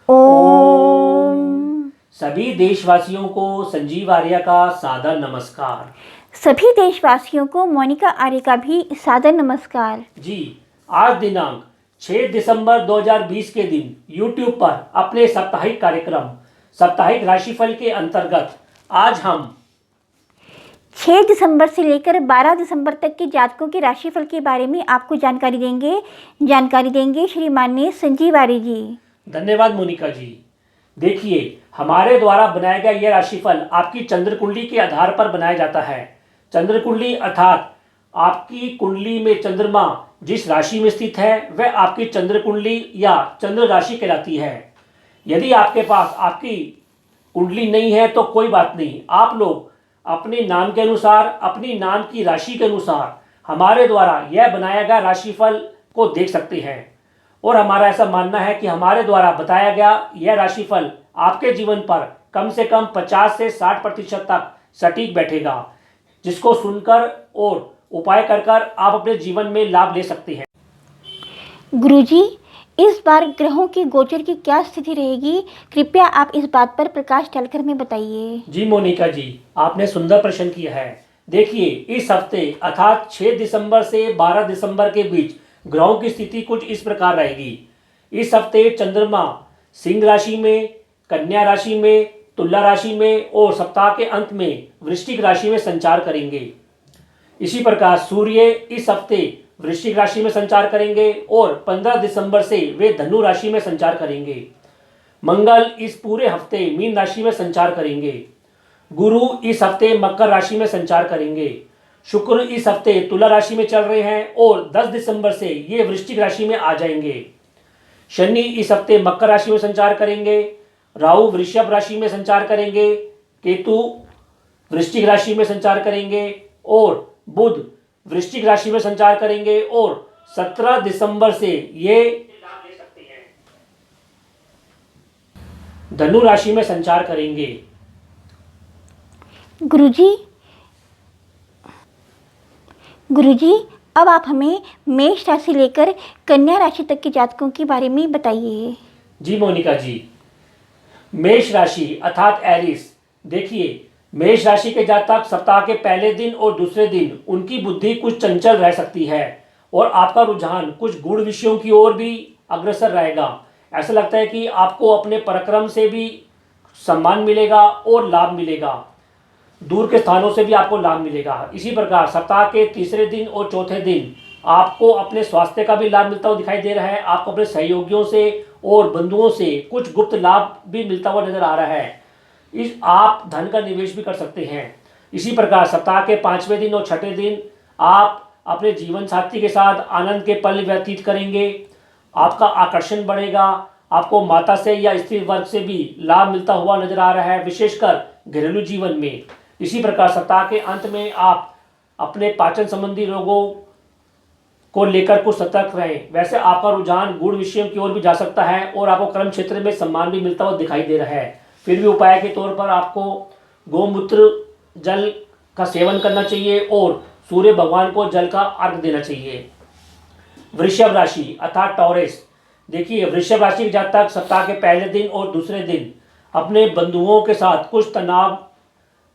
ओम। सभी देशवासियों को संजीव आर्य का सादर नमस्कार। सभी देशवासियों को मोनिका आर्य का भी सादर नमस्कार। जी, आज दिनांक 6 दिसंबर 2020 के दिन YouTube पर अपने साप्ताहिक कार्यक्रम साप्ताहिक राशिफल के अंतर्गत आज हम 6 दिसंबर से लेकर 12 दिसंबर तक के जातकों के राशिफल के बारे में आपको जानकारी देंगे श्री माननीय संजीव आर्य जी। धन्यवाद मोनिका जी। देखिए, हमारे द्वारा बनाया गया यह राशिफल आपकी चंद्र कुंडली के आधार पर बनाया जाता है। चंद्र कुंडली अर्थात आपकी कुंडली में चंद्रमा जिस राशि में स्थित है वह आपकी चंद्र कुंडली या चंद्र राशि कहलाती है। यदि आपके पास आपकी कुंडली नहीं है तो कोई बात नहीं, आप लोग अपने नाम के अनुसार, अपनी नाम की राशि के अनुसार हमारे द्वारा यह बनाया गया राशिफल को देख सकते हैं। और हमारा ऐसा मानना है कि हमारे द्वारा बताया गया यह राशिफल आपके जीवन पर कम से कम 50 से 60% तक सटीक बैठेगा, जिसको सुनकर और उपाय कर आप अपने जीवन में लाभ ले सकते हैं। गुरुजी, इस बार ग्रहों के गोचर की क्या स्थिति रहेगी, कृपया आप इस बात पर प्रकाश डालकर हमें बताइए। जी मोनिका जी, आपने सुंदर प्रश्न किया है। देखिए, इस हफ्ते अर्थात 6 दिसंबर से 12 दिसंबर के बीच ग्रहों की स्थिति कुछ इस प्रकार रहेगी। इस हफ्ते चंद्रमा सिंह राशि में, कन्या राशि में, तुला राशि में और सप्ताह के अंत में वृश्चिक राशि में संचार करेंगे। इसी प्रकार सूर्य इस हफ्ते वृश्चिक राशि में संचार करेंगे और 15 दिसंबर से वे धनु राशि में संचार करेंगे। मंगल इस पूरे हफ्ते मीन राशि में संचार करेंगे। गुरु इस हफ्ते मकर राशि में संचार करेंगे। शुक्र इस हफ्ते तुला राशि में चल रहे हैं और 10 दिसंबर से ये वृश्चिक राशि में आ जाएंगे। शनि इस हफ्ते मकर राशि में संचार करेंगे। राहु वृषभ राशि में संचार करेंगे। केतु वृश्चिक राशि में संचार करेंगे और बुध वृश्चिक राशि में संचार करेंगे और 17 दिसंबर से ये धनु राशि में संचार करेंगे। गुरुजी, अब आप हमें मेष राशि लेकर कन्या राशि तक के जातकों के बारे में बताइए। जी मोनिका जी, मेष राशि अर्थात एरिस। देखिए, मेष राशि के जातक सप्ताह के पहले दिन और दूसरे दिन उनकी बुद्धि कुछ चंचल रह सकती है और आपका रुझान कुछ गूढ़ विषयों की ओर भी अग्रसर रहेगा। ऐसा लगता है कि आपको अपने पराक्रम से भी सम्मान मिलेगा और लाभ मिलेगा, दूर के स्थानों से भी आपको लाभ मिलेगा। इसी प्रकार सप्ताह के तीसरे दिन और चौथे दिन आपको अपने स्वास्थ्य का भी लाभ मिलता हुआ दिखाई दे रहा है। आपको अपने सहयोगियों से और बंधुओं से कुछ गुप्त लाभ भी मिलता हुआ नजर आ रहा है। आप धन का निवेश भी कर सकते हैं। इसी प्रकार सप्ताह के 5वें दिन और 6ठे दिन आप अपने जीवन साथी के साथ आनंद के पल व्यतीत करेंगे। आपका आकर्षण बढ़ेगा। आपको माता से या स्त्री वर्ग से भी लाभ मिलता हुआ नजर आ रहा है, विशेषकर घरेलू जीवन में। इसी प्रकार सप्ताह के अंत में आप अपने पाचन संबंधी रोगों को लेकर कुछ सतर्क रहें। वैसे आपका रुझान गूढ़ विषयों की ओर भी जा सकता है और आपको कर्म क्षेत्र में सम्मान भी मिलता हुआ दिखाई दे रहा है। फिर भी उपाय के तौर पर आपको गोमूत्र जल का सेवन करना चाहिए और सूर्य भगवान को जल का अर्घ देना चाहिए। वृषभ राशि अर्थात टॉरस। देखिए, वृषभ राशि के जातक सप्ताह के पहले दिन और दूसरे दिन अपने बंधुओं के साथ कुछ तनाव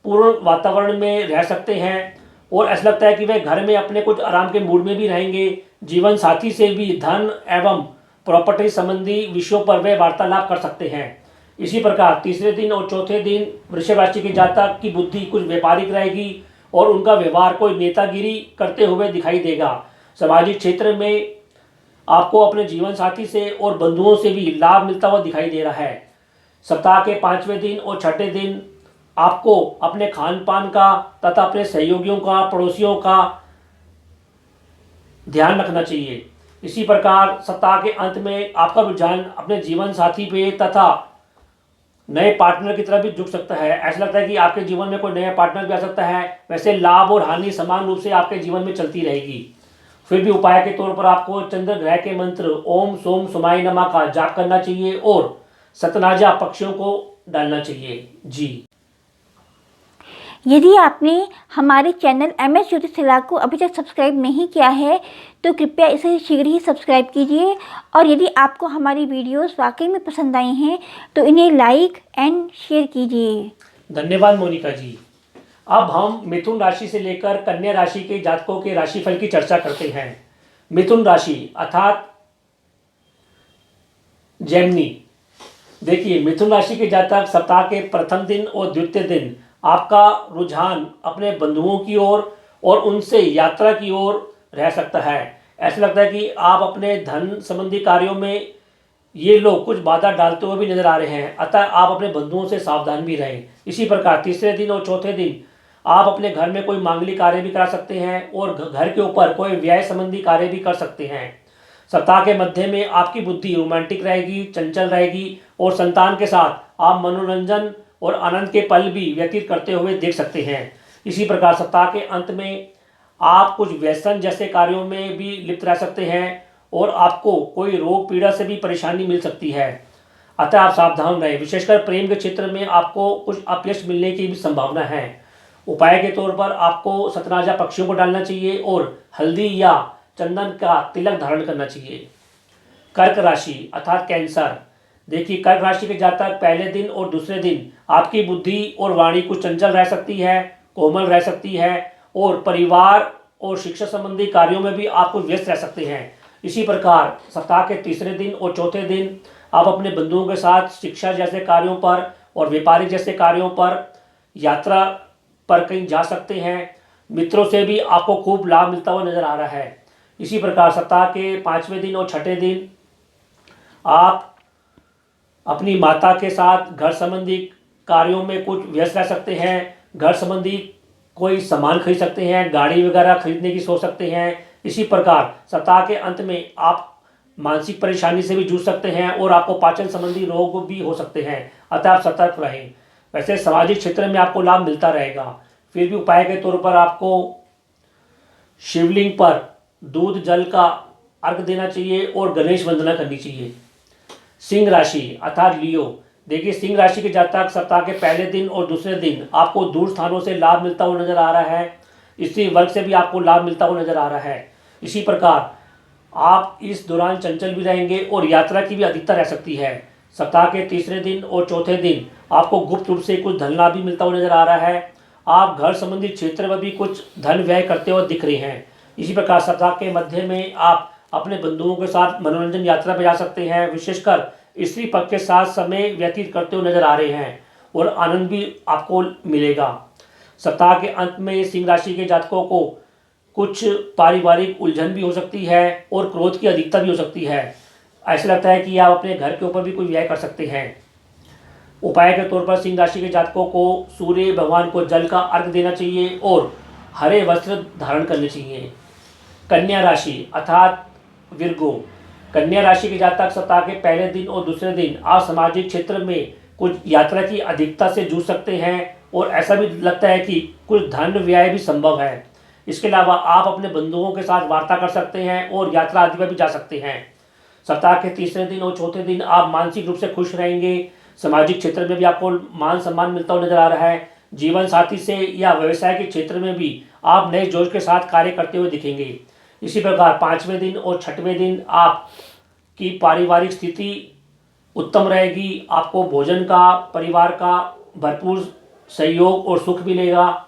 पूर्ण वातावरण में रह सकते हैं और ऐसा लगता है कि वे घर में अपने कुछ आराम के मूड में भी रहेंगे। जीवन साथी से भी धन एवं प्रॉपर्टी संबंधी विषयों पर वे वार्तालाप कर सकते हैं। इसी प्रकार तीसरे दिन और चौथे दिन वृषभ राशि के जातक की बुद्धि कुछ व्यापारिक रहेगी और उनका व्यवहार कोई नेतागिरी करते हुए दिखाई देगा। सामाजिक क्षेत्र में आपको अपने जीवन साथी से और बंधुओं से भी लाभ मिलता हुआ दिखाई दे रहा है। सप्ताह के 5वें दिन और 6ठे दिन आपको अपने खान पान का तथा अपने सहयोगियों का, पड़ोसियों का ध्यान रखना चाहिए। इसी प्रकार सप्ताह के अंत में आपका रुझान अपने जीवन साथी पे तथा नए पार्टनर की तरफ भी झुक सकता है। ऐसा लगता है कि आपके जीवन में कोई नया पार्टनर भी आ सकता है। वैसे लाभ और हानि समान रूप से आपके जीवन में चलती रहेगी। फिर भी उपाय के तौर पर आपको चंद्र ग्रह के मंत्र ओम सोम सुमाय नमः का जाप करना चाहिए और सतनाजा पक्षियों को डालना चाहिए। जी यदि आपने हमारे चैनल MS ज्योतिष सलाह को अभी तक सब्सक्राइब नहीं किया है तो कृपया इसे शीघ्र ही सब्सक्राइब कीजिए। और यदि आपको हमारी वीडियोस वाकई में पसंद आई हैं तो इन्हें लाइक एंड शेयर कीजिए। धन्यवाद मोनिका जी। अब हम मिथुन राशि से लेकर कन्या राशि के जातकों के राशिफल की चर्चा करते हैं। मिथुन राशि अर्थात जेमिनी। देखिए, मिथुन राशि के जातक सप्ताह के प्रथम दिन और द्वितीय दिन आपका रुझान अपने बंधुओं की ओर और उनसे यात्रा की ओर रह सकता है। ऐसा लगता है कि आप अपने धन संबंधी कार्यों में ये लोग कुछ बाधा डालते हुए भी नजर आ रहे हैं, अतः आप अपने बंधुओं से सावधान भी रहें। इसी प्रकार तीसरे दिन और चौथे दिन आप अपने घर में कोई मांगलिक कार्य भी करा सकते हैं और घर के ऊपर कोई व्यय संबंधी कार्य भी कर सकते हैं। सप्ताह के मध्य में आपकी बुद्धि रोमांटिक रहेगी, चंचल रहेगी और संतान के साथ आप मनोरंजन और आनंद के पल भी व्यतीत करते हुए देख सकते हैं। इसी प्रकार सप्ताह के अंत में आप कुछ व्यसन जैसे कार्यों में भी लिप्त रह सकते हैं और आपको कोई रोग पीड़ा से भी परेशानी मिल सकती है, अतः आप सावधान रहें। विशेषकर प्रेम के क्षेत्र में आपको कुछ अपयश मिलने की भी संभावना है। उपाय के तौर पर आपको सतनाजा पक्षियों को डालना चाहिए और हल्दी या चंदन का तिलक धारण करना चाहिए। कर्क राशि अर्थात कैंसर। देखिए, कर्क राशि के जातक पहले दिन और दूसरे दिन आपकी बुद्धि और वाणी कुछ चंचल रह सकती है, कोमल रह सकती है और परिवार और शिक्षा संबंधी कार्यों में भी आप कुछ व्यस्त रह सकते हैं। इसी प्रकार सप्ताह के तीसरे दिन और चौथे दिन आप अपने बंधुओं के साथ शिक्षा जैसे कार्यों पर और व्यापारिक जैसे कार्यों पर यात्रा पर कहीं जा सकते हैं। मित्रों से भी आपको खूब लाभ मिलता हुआ नजर आ रहा है। इसी प्रकार सप्ताह के पांचवें दिन और छठे दिन आप अपनी माता के साथ घर संबंधी कार्यों में कुछ व्यस्त रह सकते हैं। घर संबंधी कोई सामान खरीद सकते हैं, गाड़ी वगैरह खरीदने की सोच सकते हैं। इसी प्रकार सप्ताह के अंत में आप मानसिक परेशानी से भी जूझ सकते हैं और आपको पाचन संबंधी रोग भी हो सकते हैं, अतः आप सतर्क रहें। वैसे सामाजिक क्षेत्र में आपको लाभ मिलता रहेगा। फिर भी उपाय के तौर पर आपको शिवलिंग पर दूध जल का अर्घ देना चाहिए और गणेश वंदना करनी चाहिए। सिंह राशि अर्थात लियो। देखिए, सिंह राशि के जातक सप्ताह के पहले दिन और दूसरे दिन आपको दूर स्थानों से लाभ मिलता हुआ नजर आ रहा है। स्त्री वर्ग से भी आपको लाभ मिलता हुआ नजर आ रहा है। इसी प्रकार आप इस दौरान चंचल भी रहेंगे और यात्रा की भी अधिकता रह सकती है। सप्ताह के तीसरे दिन और चौथे दिन आपको गुप्त रूप से कुछ धन लाभ भी मिलता हुआ नजर आ रहा है। आप घर संबंधी क्षेत्र में भी कुछ धन व्यय करते हुए दिख रहे हैं। इसी प्रकार सप्ताह के मध्य में आप अपने बंधुओं के साथ मनोरंजन यात्रा पर जा सकते हैं। विशेषकर स्त्री पक्ष के साथ समय व्यतीत करते हुए नजर आ रहे हैं और आनंद भी आपको मिलेगा। सप्ताह के अंत में सिंह राशि के जातकों को कुछ पारिवारिक उलझन भी हो सकती है और क्रोध की अधिकता भी हो सकती है। ऐसा लगता है कि आप अपने घर के ऊपर भी कोई व्यय कर सकते हैं। उपाय के तौर पर सिंह राशि के जातकों को सूर्य भगवान को जल का अर्घ देना चाहिए और हरे वस्त्र धारण करने चाहिए। कन्या राशि अर्थात विर्गो। कन्या राशि के जातक सप्ताह के पहले दिन और दूसरे दिन आप सामाजिक क्षेत्र में कुछ यात्रा की अधिकता से जूझ सकते हैं और ऐसा भी लगता है कि कुछ धन व्यय भी संभव है। इसके अलावा आप अपने बंधुओं के साथ वार्ता कर सकते हैं और यात्रा आदि पर भी जा सकते हैं। सप्ताह के तीसरे दिन और चौथे दिन आप मानसिक रूप से खुश रहेंगे। सामाजिक क्षेत्र में भी आपको मान सम्मान मिलता हुआ नजर आ रहा है। जीवन साथी से या व्यवसाय के क्षेत्र में भी आप नए जोश के साथ कार्य करते हुए दिखेंगे। इसी प्रकार पांचवें दिन और छठवें दिन आपकी पारिवारिक स्थिति उत्तम रहेगी। आपको भोजन का, परिवार का भरपूर सहयोग और सुख मिलेगा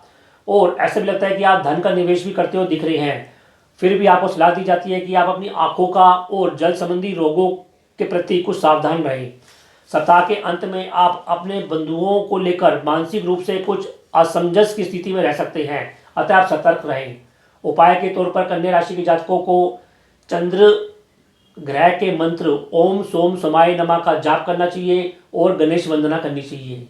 और ऐसा भी लगता है कि आप धन का निवेश भी करते हुए दिख रहे हैं। फिर भी आपको सलाह दी जाती है कि आप अपनी आंखों का और जल संबंधी रोगों के प्रति कुछ सावधान रहें। सप्ताह के अंत में आप अपने बंधुओं को लेकर मानसिक रूप से कुछ असमंजस की स्थिति में रह सकते हैं, अतः आप सतर्क रहें। उपाय के तौर पर कन्या राशि के जातकों को चंद्र ग्रह के मंत्र ओम सोम समाय नमः का जाप करना चाहिए और गणेश वंदना करनी चाहिए।